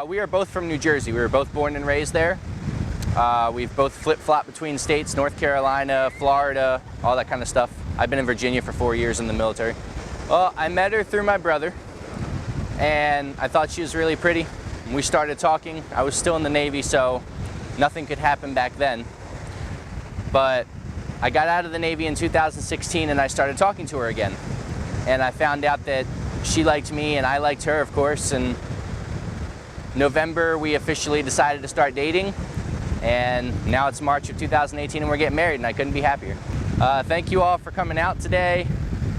We are both from New Jersey. We were both born and raised there. We've both flip-flopped between states, North Carolina, Florida, all that kind of stuff. I've been in Virginia for 4 years in the military. Well, I met her through my brother, and I thought she was really pretty. We started talking. I was still in the Navy, so nothing could happen back then. But I got out of the Navy in 2016, and I started talking to her again. And I found out that she liked me, and I liked her, of course. And November, we officially decided to start dating. And now it's March of 2018, and we're getting married, and I couldn't be happier. Thank you all for coming out today,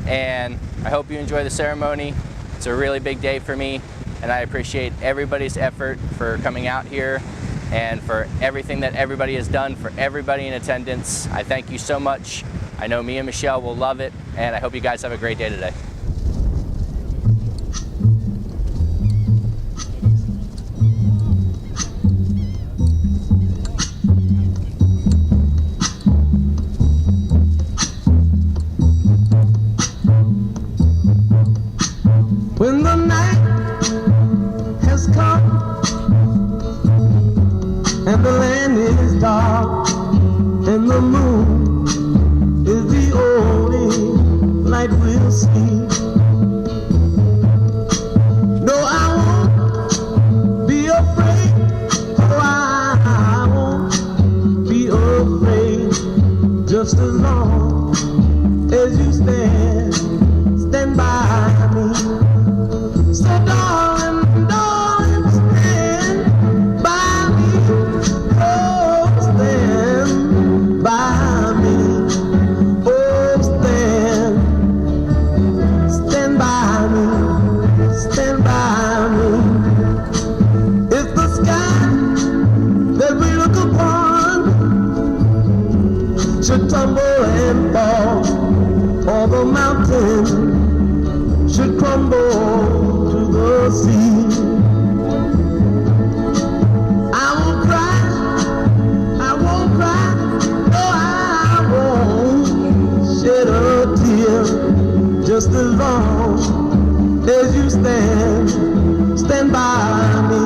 and I hope you enjoy the ceremony. It's a really big day for me, and I appreciate everybody's effort for coming out here and for everything that everybody has done, for everybody in attendance. I thank you so much. I know me and Michelle will love it, and I hope you guys have a great day today. When the night has come and the land is dark and the moon is the only light we'll see. No, I won't be afraid. Oh, I won't be afraid. Just as long as you stand by me. So darling, darling, stand by me. Oh, stand by me. Oh, stand by me. Stand by me. It's the sky that we look upon should tumble and fall, or the mountain should crumble to the sea. I won't cry, no, I won't shed a tear. Just as long as you stand by me.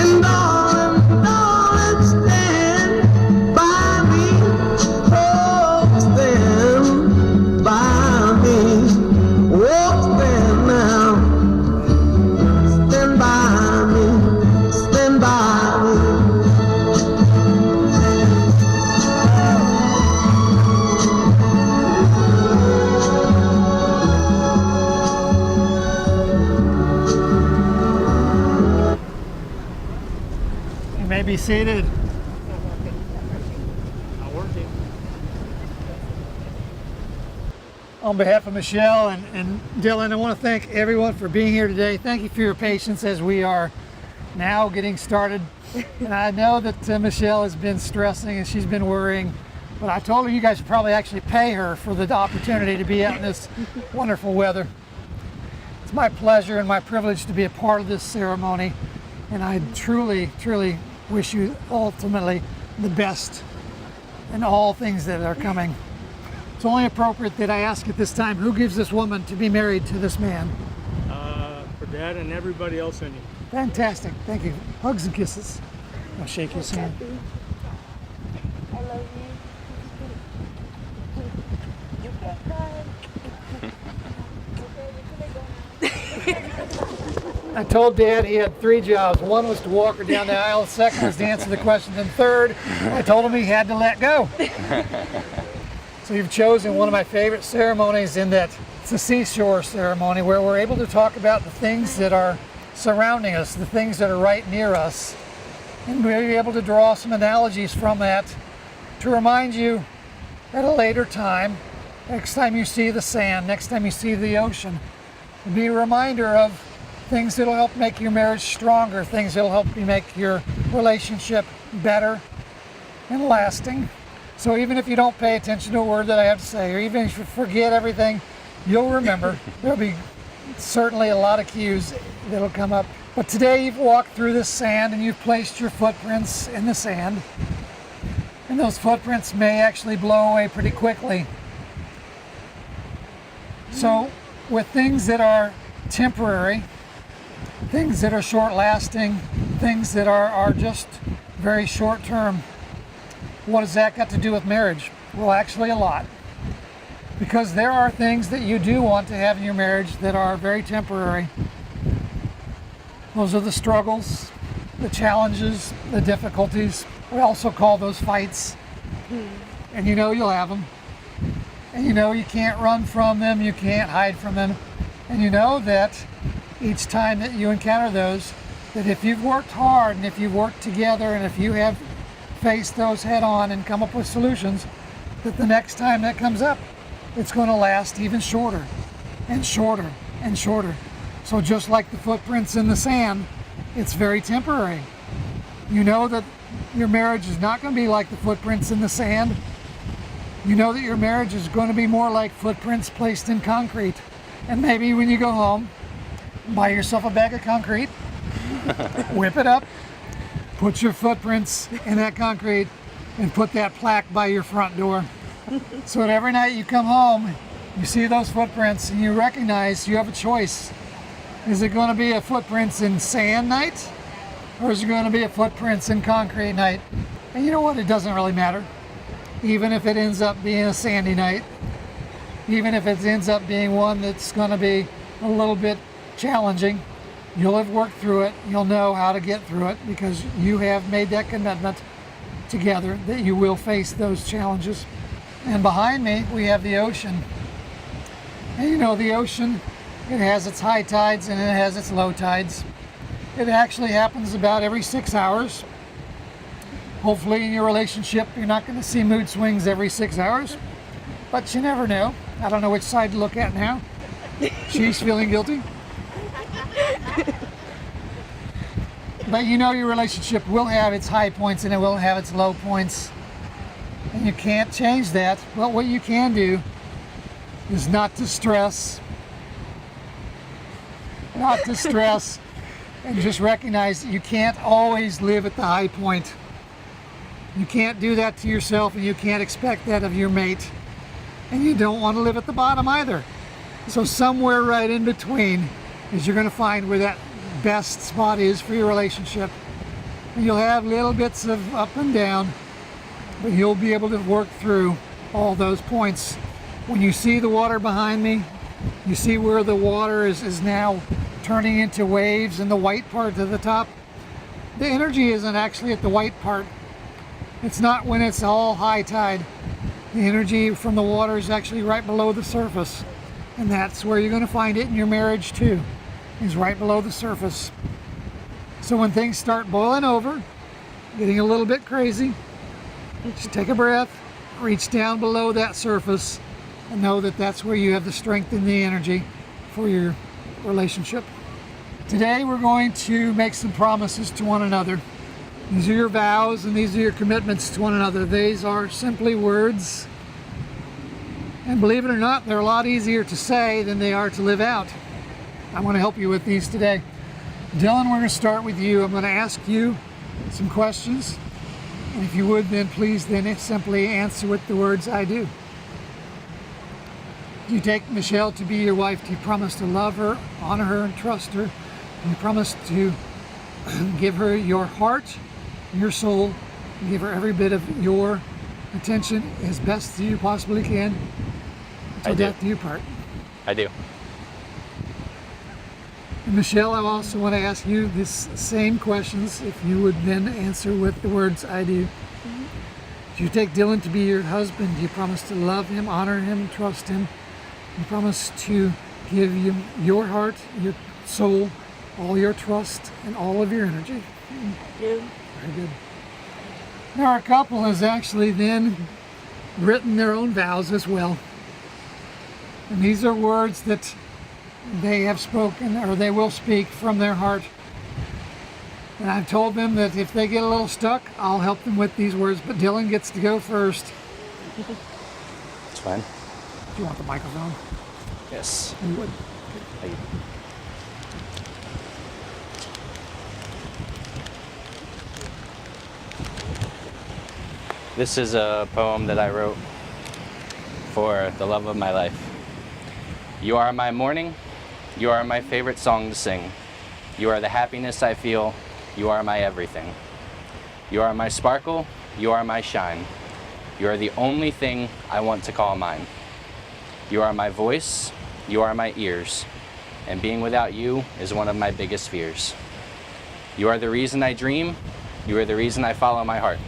And darling, darling, stand by me. Oh, stand by me. Oh, stand now. Stand by me. Stand by me. You may be seated. On behalf of Michelle and Dylan, I want to thank everyone for being here today. Thank you for your patience as we are now getting started. And I know that Michelle has been stressing and she's been worrying, but I told her you guys should probably actually pay her for the opportunity to be out in this wonderful weather. It's my pleasure and my privilege to be a part of this ceremony, and I truly, truly wish you ultimately the best in all things that are coming. It's only appropriate that I ask at this time, who gives this woman to be married to this man? For Dad and everybody else in here. Fantastic, thank you. Hugs and kisses. I'll shake his hand. I love you. You can't cry. I told Dad he had 3 jobs. One was to walk her down the aisle, the second was to answer the questions, and third, I told him he had to let go. So you've chosen one of my favorite ceremonies in that it's a seashore ceremony where we're able to talk about the things that are surrounding us, the things that are right near us, and we're able to draw some analogies from that to remind you at a later time, next time you see the sand, next time you see the ocean, it'll be a reminder of things that'll help make your marriage stronger, things that'll help you make your relationship better and lasting. So even if you don't pay attention to a word that I have to say, or even if you forget everything, you'll remember. There'll be certainly a lot of cues that'll come up. But today you've walked through this sand and you've placed your footprints in the sand. And those footprints may actually blow away pretty quickly. So with things that are temporary, things that are short lasting, things that are just very short term. What has that got to do with marriage? Well, actually a lot. Because there are things that you do want to have in your marriage that are very temporary. Those are the struggles, the challenges, the difficulties. We also call those fights. And you know you'll have them. And you know you can't run from them, you can't hide from them. And you know that each time that you encounter those, that if you've worked hard and if you've worked together and if you have faced those head on and come up with solutions, that the next time that comes up, it's going to last even shorter and shorter and shorter. So just like the footprints in the sand, it's very temporary. You know that your marriage is not going to be like the footprints in the sand. You know that your marriage is going to be more like footprints placed in concrete. And maybe when you go home, buy yourself a bag of concrete, whip it up, put your footprints in that concrete, and put that plaque by your front door. So that every night you come home, you see those footprints and you recognize you have a choice. Is it going to be a footprints in sand night? Or is it going to be a footprints in concrete night? And you know what? It doesn't really matter. Even if it ends up being a sandy night, even if it ends up being one that's going to be a little bit challenging, you'll have worked through it. You'll know how to get through it because you have made that commitment together that you will face those challenges. And behind me, we have the ocean. And you know, the ocean, it has its high tides and it has its low tides. It actually happens about every 6 hours. Hopefully in your relationship, you're not going to see mood swings every 6 hours, but you never know. I don't know which side to look at now. She's feeling guilty. But you know your relationship will have its high points and it will have its low points. And you can't change that. But what you can do is not to stress. Not to stress. And just recognize that you can't always live at the high point. You can't do that to yourself and you can't expect that of your mate. And you don't want to live at the bottom either. So somewhere right in between is you're going to find where that best spot is for your relationship. And you'll have little bits of up and down, but you'll be able to work through all those points. When you see the water behind me, you see where the water is now turning into waves and the white part to the top. The energy isn't actually at the white part. It's not when it's all high tide. The energy from the water is actually right below the surface. And that's where you're going to find it in your marriage too, is right below the surface. So when things start boiling over, getting a little bit crazy, just take a breath, reach down below that surface, and know that that's where you have the strength and the energy for your relationship. Today we're going to make some promises to one another. These are your vows and these are your commitments to one another. These are simply words. And believe it or not, they're a lot easier to say than they are to live out. I want to help you with these today. Dylan, we're going to start with you. I'm going to ask you some questions. And if you would, then please then simply answer with the words I do. Do you take Michelle to be your wife? Do you promise to love her, honor her, and trust her? Do you promise to give her your heart, your soul, and give her every bit of your attention as best as you possibly can until death do you part? I do. And Michelle, I also want to ask you this same questions, if you would then answer with the words I do. Mm-hmm. Do you take Dylan to be your husband? Do you promise to love him, honor him, trust him? Do you promise to give him your heart, your soul, all your trust, and all of your energy? I do. Very good. Now our couple has actually then written their own vows as well. And these are words that they have spoken or they will speak from their heart. And I've told them that if they get a little stuck, I'll help them with these words, but Dylan gets to go first. It's fine. Do you want the microphone? Yes. You would. Thank you. This is a poem that I wrote for the love of my life. You are my morning. You are my favorite song to sing. You are the happiness I feel. You are my everything. You are my sparkle. You are my shine. You are the only thing I want to call mine. You are my voice. You are my ears. And being without you is one of my biggest fears. You are the reason I dream. You are the reason I follow my heart.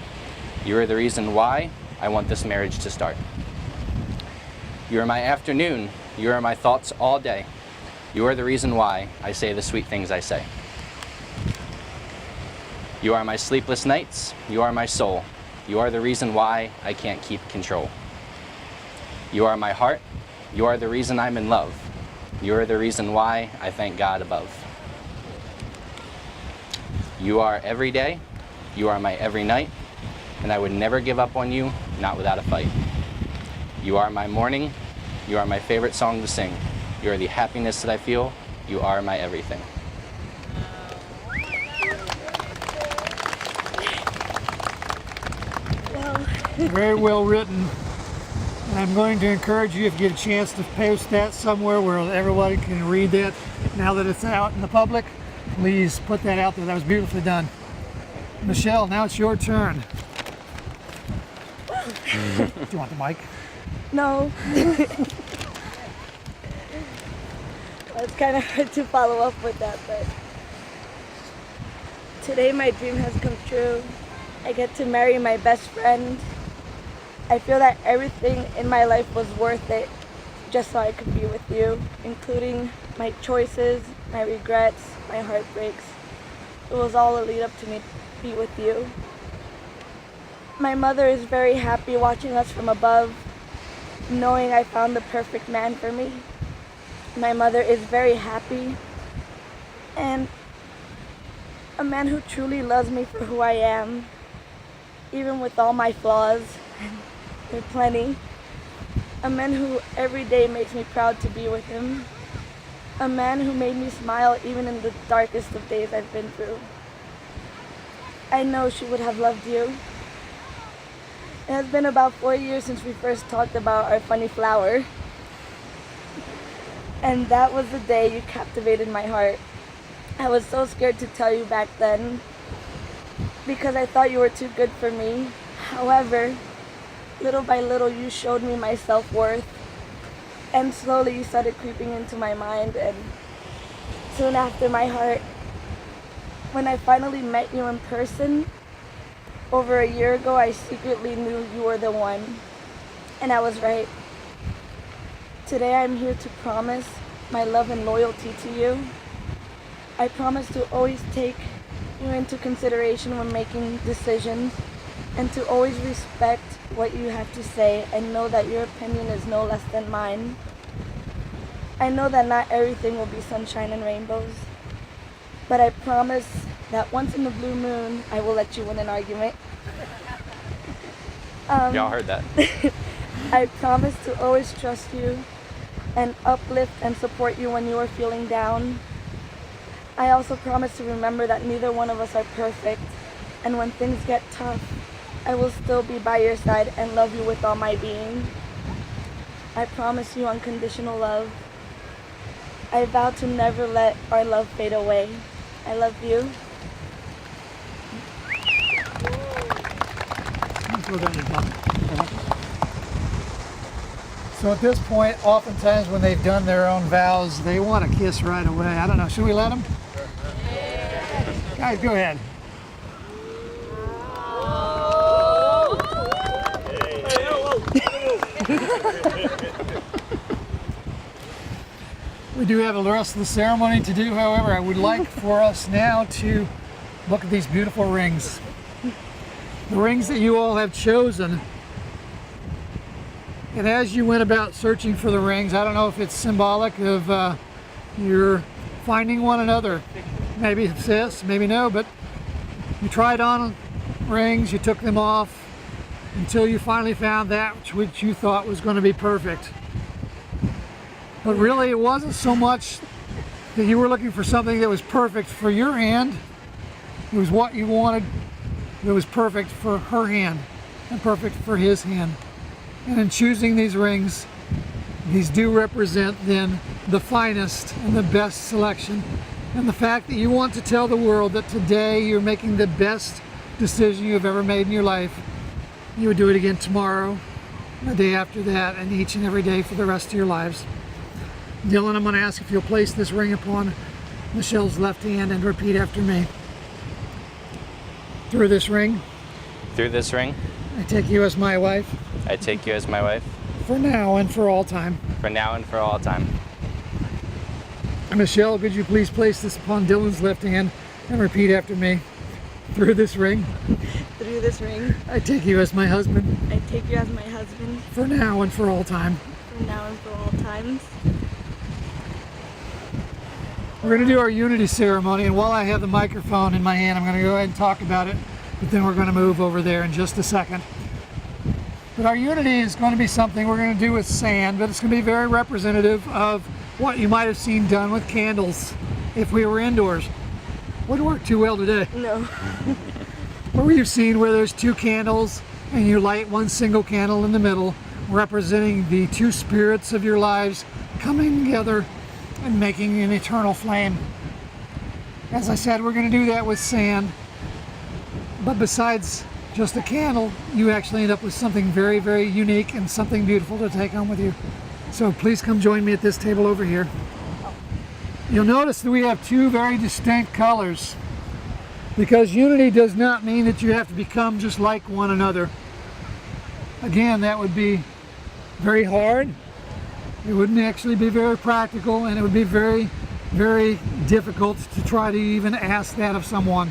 You are the reason why I want this marriage to start. You are my afternoon. You are my thoughts all day. You are the reason why I say the sweet things I say. You are my sleepless nights. You are my soul. You are the reason why I can't keep control. You are my heart. You are the reason I'm in love. You are the reason why I thank God above. You are every day. You are my every night. And I would never give up on you, not without a fight. You are my morning. You are my favorite song to sing. You are the happiness that I feel. You are my everything. Very well written. And I'm going to encourage you, if you get a chance, to post that somewhere where everybody can read that now that it's out in the public. Please put that out there. That was beautifully done. Michelle, now it's your turn. Do you want the mic? No. It's kind of hard to follow up with that, but today my dream has come true. I get to marry my best friend. I feel that everything in my life was worth it just so I could be with you, including my choices, my regrets, my heartbreaks. It was all a lead up to me be with you. My mother is very happy watching us from above, knowing I found the perfect man for me. My mother is very happy, and a man who truly loves me for who I am, even with all my flaws, there are plenty. A man who every day makes me proud to be with him. A man who made me smile even in the darkest of days I've been through. I know she would have loved you. It has been about 4 years since we first talked about our funny flower. And that was the day you captivated my heart. I was so scared to tell you back then because I thought you were too good for me. However, little by little you showed me my self-worth, and slowly you started creeping into my mind, and soon after my heart. When I finally met you in person, over a year ago, I secretly knew you were the one, and I was right. Today I'm here to promise my love and loyalty to you. I promise to always take you into consideration when making decisions, and to always respect what you have to say and know that your opinion is no less than mine. I know that not everything will be sunshine and rainbows, but I promise that once in the blue moon, I will let you win an argument. Y'all heard that. I promise to always trust you and uplift and support you when you are feeling down. I also promise to remember that neither one of us are perfect, and when things get tough, I will still be by your side and love you with all my being. I promise you unconditional love. I vow to never let our love fade away. I love you. So at this point, oftentimes when they've done their own vows, they want to kiss right away. I don't know, should we let them? Yeah. Guys, go ahead. We do have the rest of the ceremony to do, however. I would like for us now to look at these beautiful rings. The rings that you all have chosen. And as you went about searching for the rings, I don't know if it's symbolic of your finding one another. Maybe it's this, maybe no, but you tried on rings, you took them off until you finally found that which you thought was going to be perfect. But really it wasn't so much that you were looking for something that was perfect for your hand. It was what you wanted that was perfect for her hand and perfect for his hand. And in choosing these rings, these do represent then the finest and the best selection and the fact that you want to tell the world that today you're making the best decision you've ever made in your life. You would do it again tomorrow, the day after that, and each and every day for the rest of your lives. Dylan, I'm going to ask if you'll place this ring upon Michelle's left hand and repeat after me. Through this ring, Through this ring, I take you as my wife, I take you as my wife, for now and for all time. for now and for all time. Michelle, could you please place this upon Dylan's left hand and repeat after me? Through this ring, Through this ring, I take you as my husband, I take you as my husband, for now and for all time. for now and for all times. We're going to do our unity ceremony, and while I have the microphone in my hand, I'm going to go ahead and talk about it, but then we're going to move over there in just a second. But our unity is going to be something we're going to do with sand, but it's going to be very representative of what you might have seen done with candles if we were indoors. Wouldn't work too well today. No. Where you've seen where there's two candles and you light one single candle in the middle, representing the two spirits of your lives coming together and making an eternal flame. As I said, we're going to do that with sand, but besides just a candle, you actually end up with something very, very unique and something beautiful to take home with you. So please come join me at this table over here. You'll notice that we have two very distinct colors, because unity does not mean that you have to become just like one another. Again, that would be very hard. It wouldn't actually be very practical, and it would be very, very difficult to try to even ask that of someone.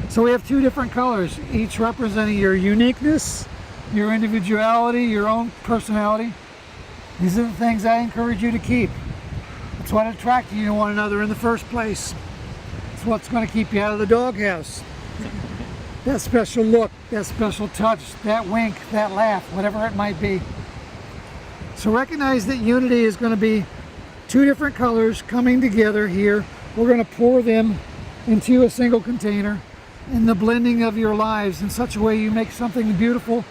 So we have two different colors, each representing your uniqueness, your individuality, your own personality. These are the things I encourage you to keep. It's what attracted you to one another in the first place. It's what's going to keep you out of the doghouse. That special look, that special touch, that wink, that laugh, whatever it might be. So recognize that unity is going to be two different colors coming together here. We're going to pour them into a single container, and the blending of your lives in such a way you make something beautiful,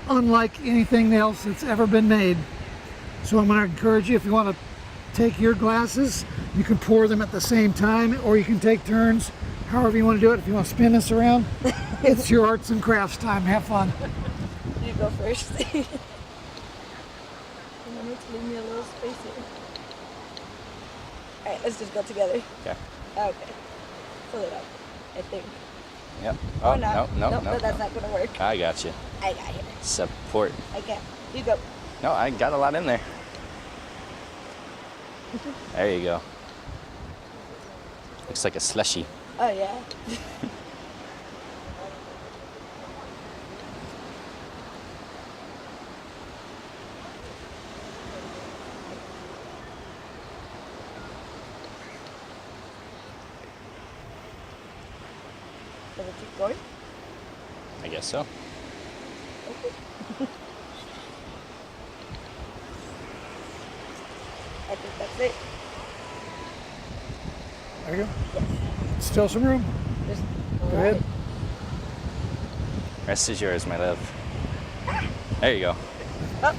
unlike anything else that's ever been made. So I'm going to encourage you, if you want to take your glasses, you can pour them at the same time, or you can take turns, however you want to do it. If you want to spin this around, it's your arts and crafts time. Have fun. You go first. You need to leave me a little space here. Alright, let's just go together. Okay. Okay. Fill it up, I think. Yep. Or Oh, not. no, That's not gonna work. I got you. I got it. Support. I can. You go. No, I got a lot in there. There you go. Looks like a slushy. Oh yeah. Does it keep going? I guess so. I think that's it. There you go. Still some room. Just Go ahead. Rest is yours, my love. There you go. All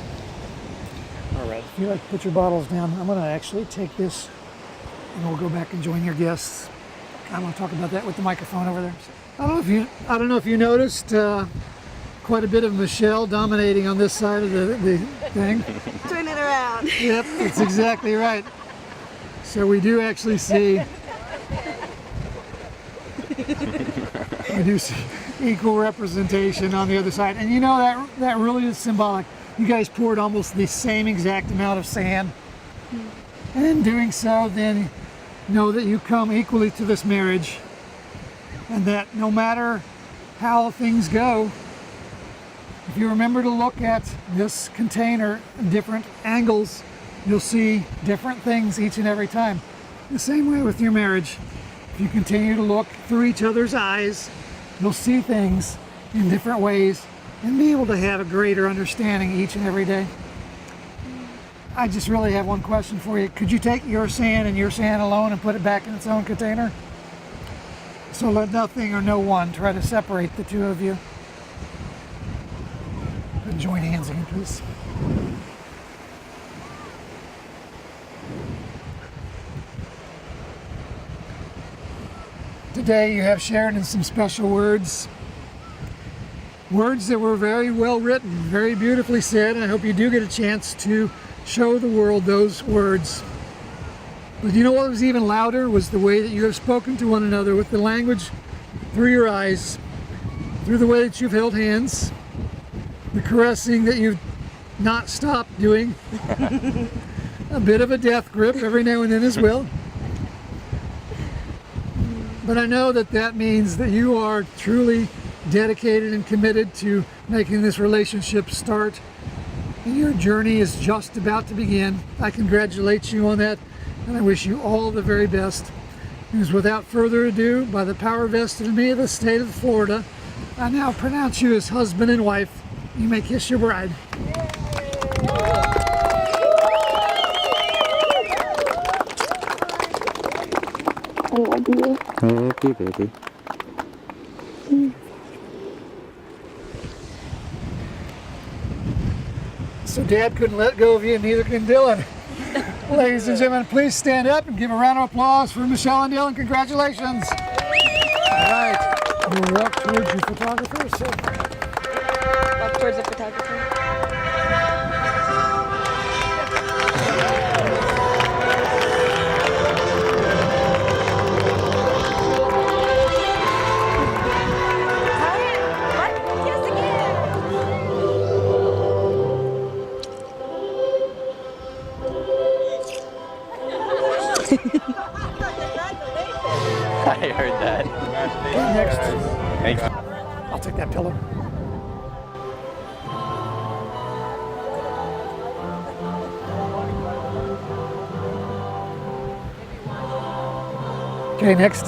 right. If you like to put your bottles down, I'm going to actually take this, and we'll go back and join your guests. I want to talk about that with the microphone over there. I don't know if you noticed quite a bit of Michelle dominating on this side of the thing. Turn it around. Yep, that's exactly right. So we do actually see, we do see equal representation on the other side. And you know, that really is symbolic. You guys poured almost the same exact amount of sand. And in doing so, then know that you come equally to this marriage, and that no matter how things go, if you remember to look at this container in different angles, you'll see different things each and every time. The same way with your marriage. If you continue to look through each other's eyes, you'll see things in different ways and be able to have a greater understanding each and every day. I just really have one question for you. Could you take your sand and your sand alone and put it back in its own container? So let nothing or no one try to separate the two of you. Join hands again, please. today you have shared in some special words. Words that were very well written, very beautifully said, and I hope you do get a chance to show the world those words. But you know what was even louder was the way that you have spoken to one another with the language through your eyes, through the way that you've held hands, the caressing that you've not stopped doing, a bit of a death grip every now and then as well. But I know that that means that you are truly dedicated and committed to making this relationship start. Your journey is just about to begin. I congratulate you on that, and I wish you all the very best. Because without further ado, by the power vested in me of the state of Florida, I now pronounce you as husband and wife. You may kiss your bride. I love you. Happy baby. So Dad couldn't let go of you, and neither can Dylan. Ladies and gentlemen, please stand up and give a round of applause for Michelle and Dylan. Congratulations. All right, we'll walk towards your photographer. So. Walk towards the photographer. I heard that. Next. Thanks. I'll take that pillow. Okay, next.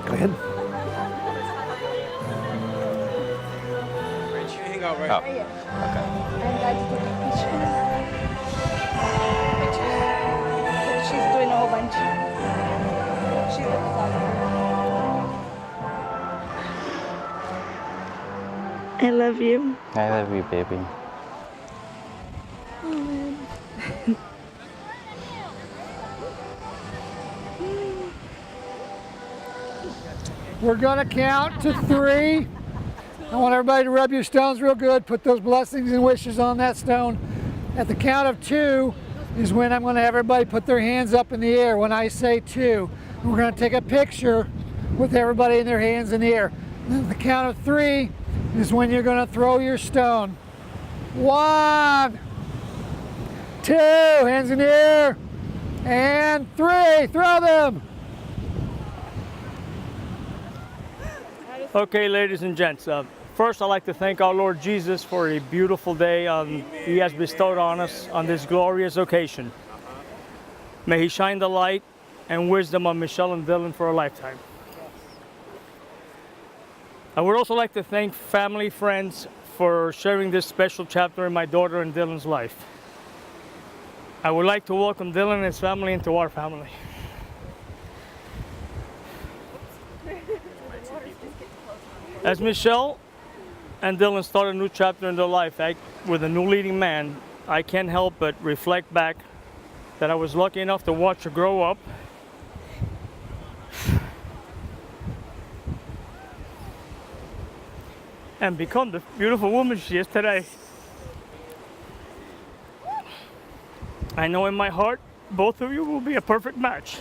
Go ahead. Oh. I'm glad to take a picture. She's doing a whole bunch. She's a photographer. I love you. I love you, baby. We're gonna count to 3. I want everybody to rub your stones real good. Put those blessings and wishes on that stone. At the count of 2 is when I'm going to have everybody put their hands up in the air when I say 2. We're going to take a picture with everybody in their hands in the air. And at the count of 3 is when you're going to throw your stone. 1, 2, hands in the air, and 3, throw them. Okay, ladies and gents, first I'd like to thank our Lord Jesus for a beautiful day He has bestowed on us on this glorious occasion. May He shine the light and wisdom on Michelle and Dylan for a lifetime. I would also like to thank family, friends for sharing this special chapter in my daughter and Dylan's life. I would like to welcome Dylan and his family into our family. As Michelle and Dylan start a new chapter in their life with a new leading man, I can't help but reflect back that I was lucky enough to watch her grow up and become the beautiful woman she is today. I know in my heart, both of you will be a perfect match.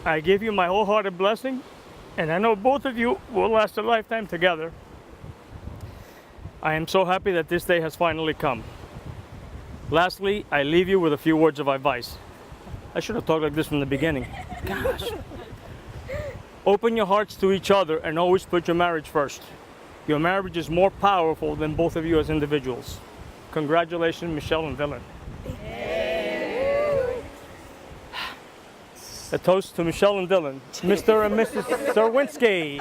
I give you my wholehearted blessing, and I know both of you will last a lifetime together. I am so happy that this day has finally come. Lastly, I leave you with a few words of advice. I should have talked like this from the beginning. Gosh. Open your hearts to each other and always put your marriage first. Your marriage is more powerful than both of you as individuals. Congratulations, Michelle and Dylan. A toast to Michelle and Dylan. Mr. and Mrs. Czerwinski.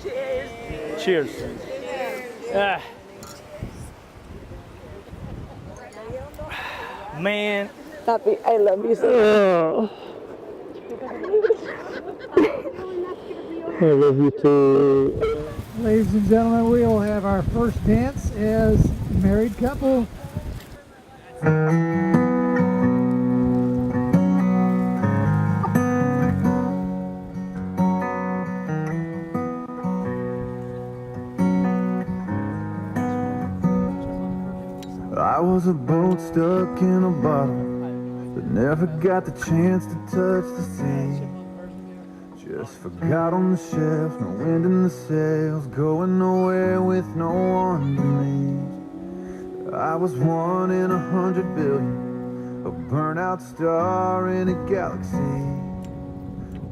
Cheers. Cheers. Ah. Man. Papi, I love you so much. I love you too. Ladies and gentlemen, we will have our first dance is married couple. I was a boat stuck in a bottle that never got the chance to touch the sea. Just forgot on the shelf, no wind in the sails, going nowhere with no one to me. I was 1 in 100 billion, a burnout star in a galaxy.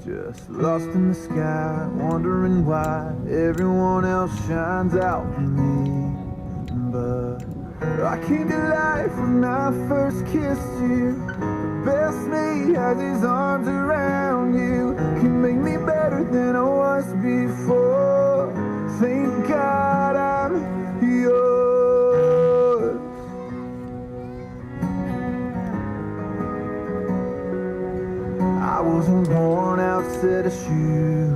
Just lost in the sky, wondering why everyone else shines out for me. But I came to life when I first kissed you. The best me has his arms around you. Can make me better than I was before. Thank God I'm yours. I was a worn out set of shoes,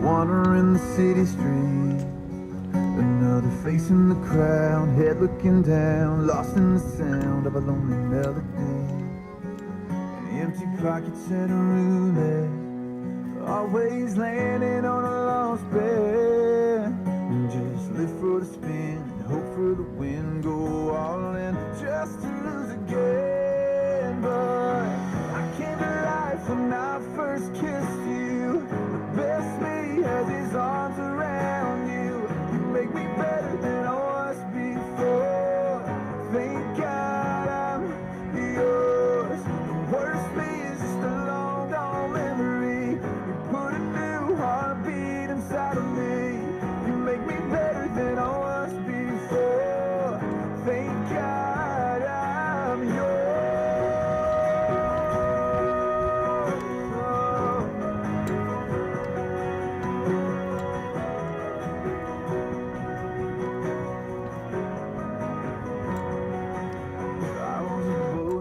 wandering the city streets. Another face in the crowd, head looking down, lost in the sound of a lonely melody. Empty pockets and a roulette, always landing on a lost bet. And just live for the spin, and hope for the win, go all in just to lose again. But I came to life when I first kissed you. The best me has his arms around you. Make me better than I was before. Thank God I'm yours. The worst me is just a long gone memory. You put a new heartbeat inside of me. You make me better than I was before. Thank God I'm yours.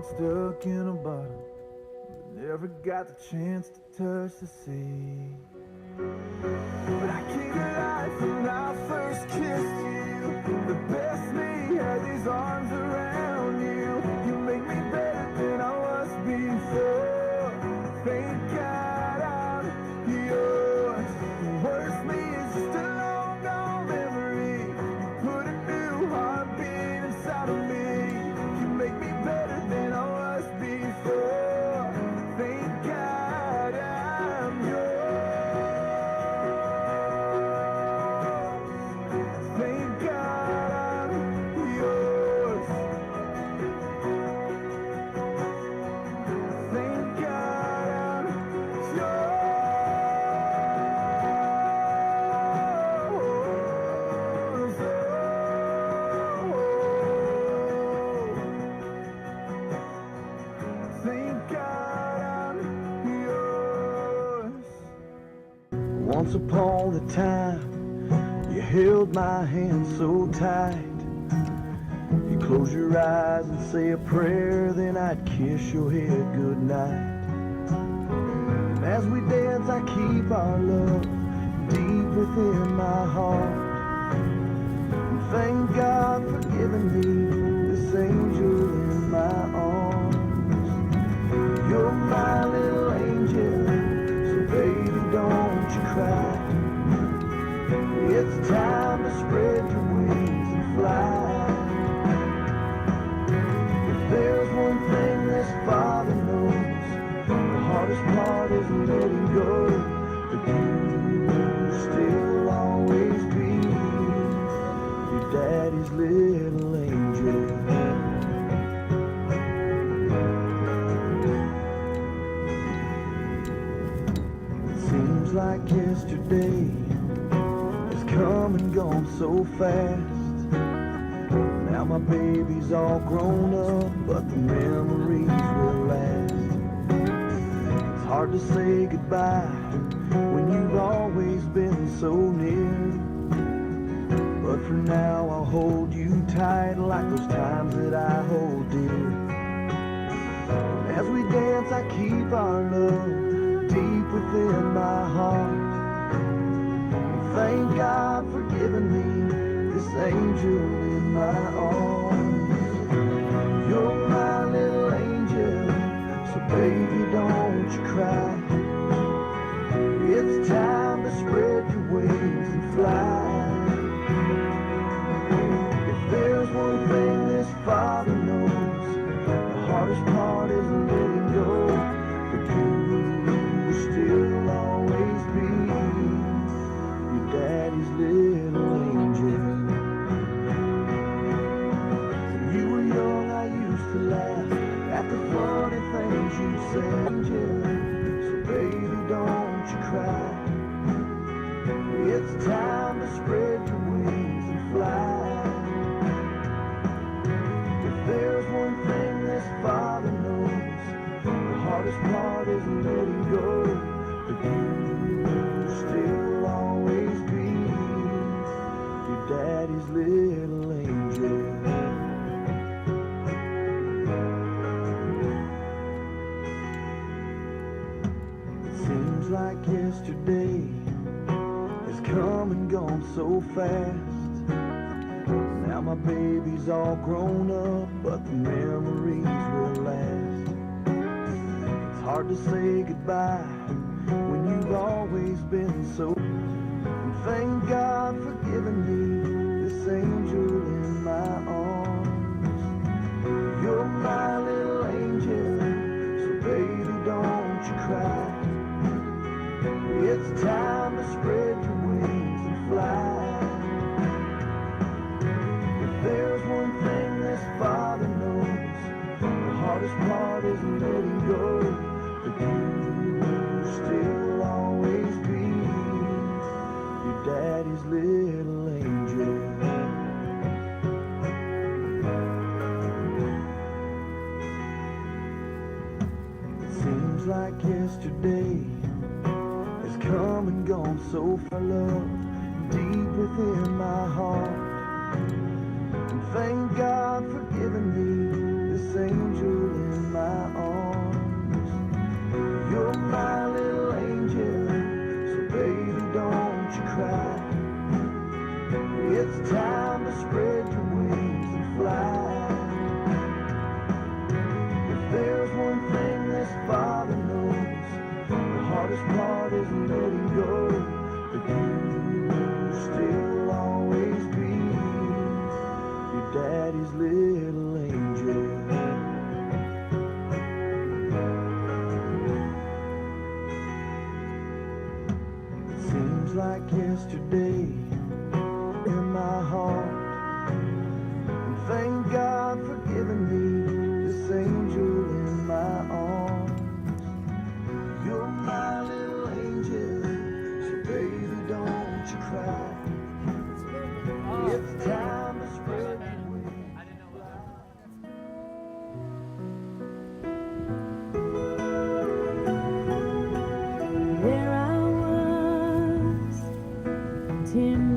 Stuck in a bottle, never got the chance to touch the sea. But I came to life when I first kissed you. The best me has his arms around you. You make me better than I was before. Thank God I'm yours. The worst me is just a long gone memory. You put a new heartbeat inside of me. You make me better than I was before. Thank God I'm yours. Thank God I'm yours. Thank God I'm yours. Thank God I'm yours. Once upon a time, you held my hand so tight. You close your eyes and say a prayer, then I'd kiss your head goodnight. And as we dance, I keep our love deep within my heart. And thank God for giving me this angel in my arms. You're my little angel, so baby don't you cry. It's time to spread your wings and fly. If there's one thing this father knows, the hardest part is letting go. But you still always be your daddy's little angel. Seems like yesterday has come and gone so fast. Now my baby's all grown up, but the memories will last. It's hard to say goodbye when you've always been so near. But for now I'll hold you tight like those times that I hold dear. As we dance I keep our love deep within my heart. Thank God for giving me this angel in my arms. You're my little angel, so baby don't you cry. It's time to spread your wings and fly. If there's one thing this father knows, the hardest part is letting go. But you will still always be your daddy's little angel. When you were young, I used to laugh at the funny things you'd say. Angel, so baby, don't you cry. It's time to spread your wings and fly. If there's one thing this father knows, the hardest part is letting go. But you will still always be your daddy's little angel. It seems like yesterday has come and gone so fast. Now my baby's all grown up, but the memories will last. It's hard to say goodbye when you've always been so. And thank God for giving me this angel in my arms. You're my little angel, so baby don't you cry. It's time to spread your wings and fly. If there's one thing this father knows, the hardest part is letting go. But you will still always be your daddy's little angel. It seems like yesterday has come and gone so far, love, deep within my heart. And thank God for giving me this angel in my arms. You're my little angel, so baby don't you cry. It's time to spread your wings and fly. If there's one thing this father knows, the hardest part is letting go. But you will still always be your daddy's little angel. It seems like yesterday in my heart. And thank God for giving me this angel in my arms. You're my little angel, so baby don't you cry. It's time to spread your wings. There I was, 10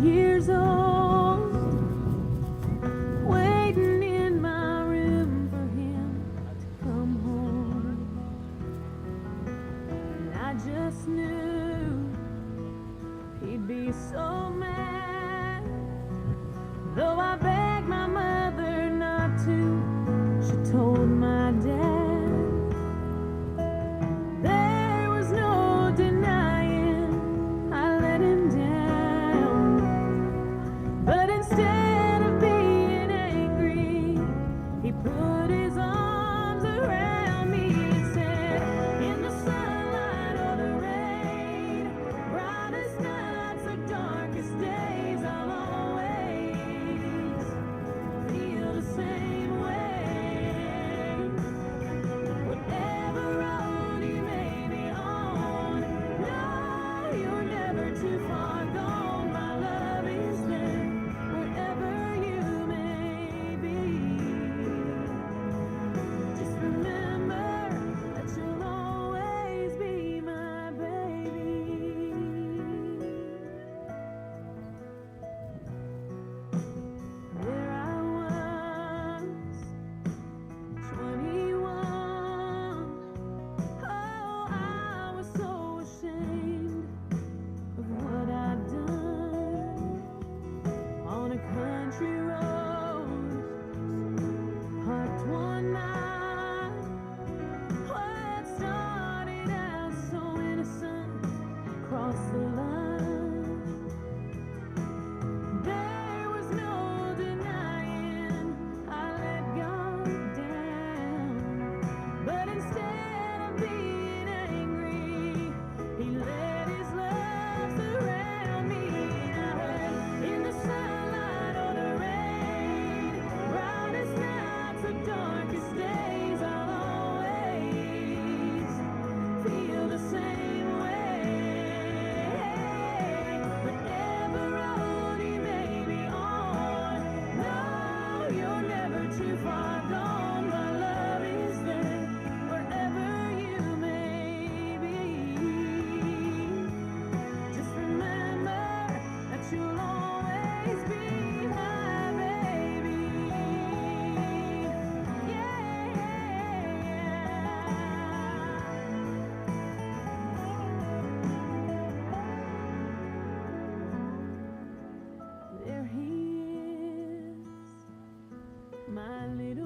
my little